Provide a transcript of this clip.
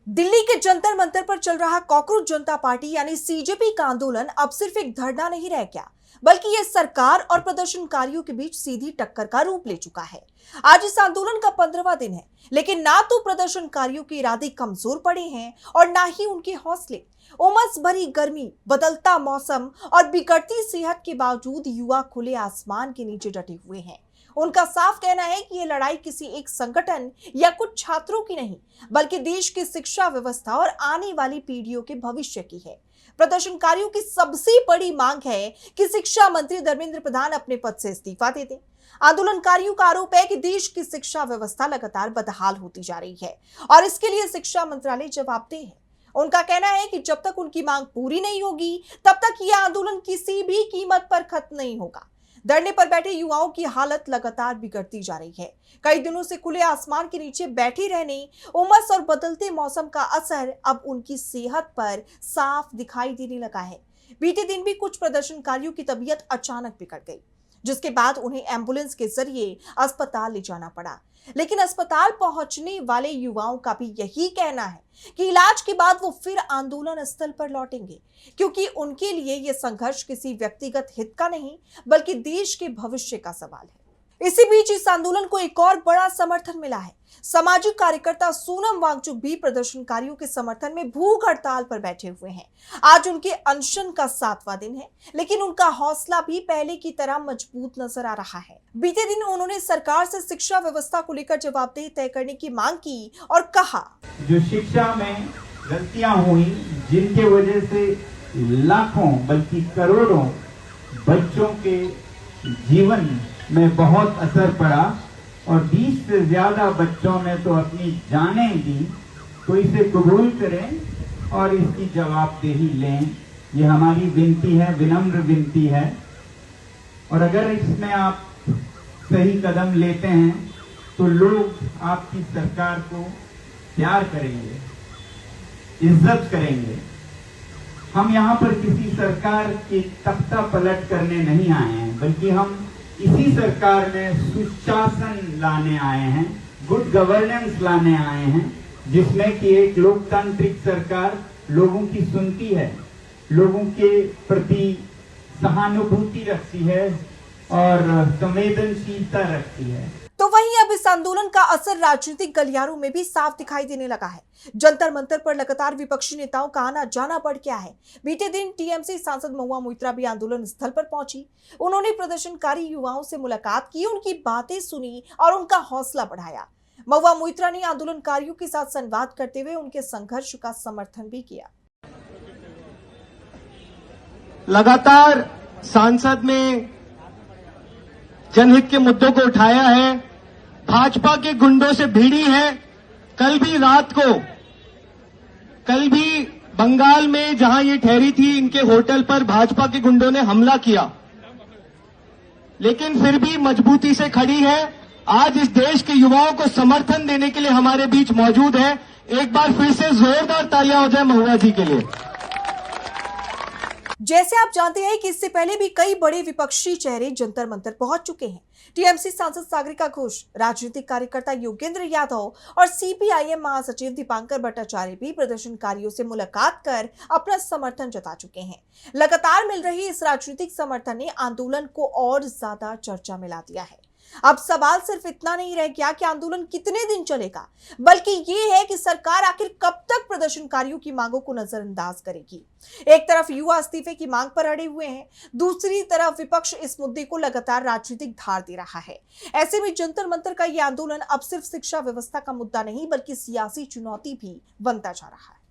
दिल्ली के जंतर मंतर पर चल रहा कॉकरोच जनता पार्टी यानी सीजेपी का आंदोलन अब सिर्फ एक धरना नहीं रह गया, बल्कि यह सरकार और प्रदर्शनकारियों के बीच सीधी टक्कर का रूप ले चुका है। आज इस आंदोलन का 15वां दिन है, लेकिन ना तो प्रदर्शनकारियों के इरादे कमजोर पड़े हैं और ना ही उनके हौसले। उमस भरी गर्मी, बदलता मौसम और बिगड़ती सेहत के बावजूद युवा खुले आसमान के नीचे डटे हुए हैं। उनका साफ कहना है कि यह लड़ाई किसी एक संगठन या कुछ छात्रों की नहीं, बल्कि देश की शिक्षा व्यवस्था और आने वाली पीढ़ियों के भविष्य की है। प्रदर्शनकारियों की सबसे बड़ी मांग है कि शिक्षा मंत्री धर्मेंद्र प्रधान अपने पद से इस्तीफा दे दें। आंदोलनकारियों का आरोप है कि देश की शिक्षा व्यवस्था लगातार बदहाल होती जा रही है और इसके लिए शिक्षा मंत्रालय जवाबदेह है। उनका कहना है कि जब तक उनकी मांग पूरी नहीं होगी, तब तक यह आंदोलन किसी भी कीमत पर खत्म नहीं होगा। धरने पर बैठे युवाओं की हालत लगातार बिगड़ती जा रही है। कई दिनों से खुले आसमान के नीचे बैठे रहने, उमस और बदलते मौसम का असर अब उनकी सेहत पर साफ दिखाई देने लगा है। बीते दिन भी कुछ प्रदर्शनकारियों की तबीयत अचानक बिगड़ गई, जिसके बाद उन्हें एम्बुलेंस के जरिए अस्पताल ले जाना पड़ा। लेकिन अस्पताल पहुंचने वाले युवाओं का भी यही कहना है कि इलाज के बाद वो फिर आंदोलन स्थल पर लौटेंगे, क्योंकि उनके लिए यह संघर्ष किसी व्यक्तिगत हित का नहीं, बल्कि देश के भविष्य का सवाल है। इसी बीच इस आंदोलन को एक और बड़ा समर्थन मिला है। सामाजिक कार्यकर्ता सोनम वांगचुक भी प्रदर्शनकारियों के समर्थन में भूख हड़ताल पर बैठे हुए हैं। आज उनके अनशन का 7वां दिन है, लेकिन उनका हौसला भी पहले की तरह मजबूत नजर आ रहा है। बीते दिन उन्होंने सरकार से शिक्षा व्यवस्था को लेकर जवाबदेही तय करने की मांग की और कहा, जो शिक्षा में गलतियां हुई, जिनके वजह से लाखों बल्कि करोड़ों बच्चों के जीवन में बहुत असर पड़ा और 20 से ज्यादा बच्चों ने तो अपनी जानें दी, तो इसे कबूल करें और इसकी जवाबदेही लें। ये हमारी विनती है, विनम्र विनती है। और अगर इसमें आप सही कदम लेते हैं तो लोग आपकी सरकार को प्यार करेंगे, इज्जत करेंगे। हम यहाँ पर किसी सरकार की तख्ता पलट करने नहीं आए हैं, बल्कि हम इसी सरकार में सुशासन लाने आए हैं, गुड गवर्नेंस लाने आए हैं, जिसमें कि एक लोकतांत्रिक सरकार लोगों की सुनती है, लोगों के प्रति सहानुभूति रखती है और संवेदनशीलता रखती है। तो वहीं अब इस आंदोलन का असर राजनीतिक गलियारों में भी साफ दिखाई देने लगा है। जंतर मंतर पर लगातार विपक्षी नेताओं का आना जाना बढ़ गया है। बीते दिन टीएमसी सांसद महुआ मोइत्रा भी आंदोलन स्थल पर पहुंची। उन्होंने प्रदर्शनकारी युवाओं से मुलाकात की, उनकी बातें सुनी और उनका हौसला बढ़ाया। महुआ मोइत्रा ने आंदोलनकारियों के साथ संवाद करते हुए उनके संघर्ष का समर्थन भी किया। लगातार सांसद ने जनहित के मुद्दों को उठाया है, भाजपा के गुंडों से भिड़ी है। कल भी बंगाल में जहां ये ठहरी थी, इनके होटल पर भाजपा के गुंडों ने हमला किया, लेकिन फिर भी मजबूती से खड़ी है। आज इस देश के युवाओं को समर्थन देने के लिए हमारे बीच मौजूद है। एक बार फिर से जोरदार तालियां हो जाए महुआ जी के लिए। जैसे आप जानते हैं कि इससे पहले भी कई बड़े विपक्षी चेहरे जंतर मंतर पहुंच चुके हैं। टीएमसी सांसद सागरिका घोष, राजनीतिक कार्यकर्ता योगेंद्र यादव और सीपीआईएम महासचिव दीपांकर भट्टाचार्य भी प्रदर्शनकारियों से मुलाकात कर अपना समर्थन जता चुके हैं। लगातार मिल रही इस राजनीतिक समर्थन ने आंदोलन को और ज्यादा चर्चा में ला दिया है। अब सवाल सिर्फ इतना नहीं रह गया कि आंदोलन कितने दिन चलेगा, बल्कि ये है कि सरकार आखिर कब तक प्रदर्शनकारियों की मांगों को नजरअंदाज करेगी। एक तरफ युवा इस्तीफे की मांग पर अड़े हुए हैं, दूसरी तरफ विपक्ष इस मुद्दे को लगातार राजनीतिक धार दे रहा है। ऐसे में जंतर मंतर का यह आंदोलन अब सिर्फ शिक्षा व्यवस्था का मुद्दा नहीं, बल्कि सियासी चुनौती भी बनता जा रहा है।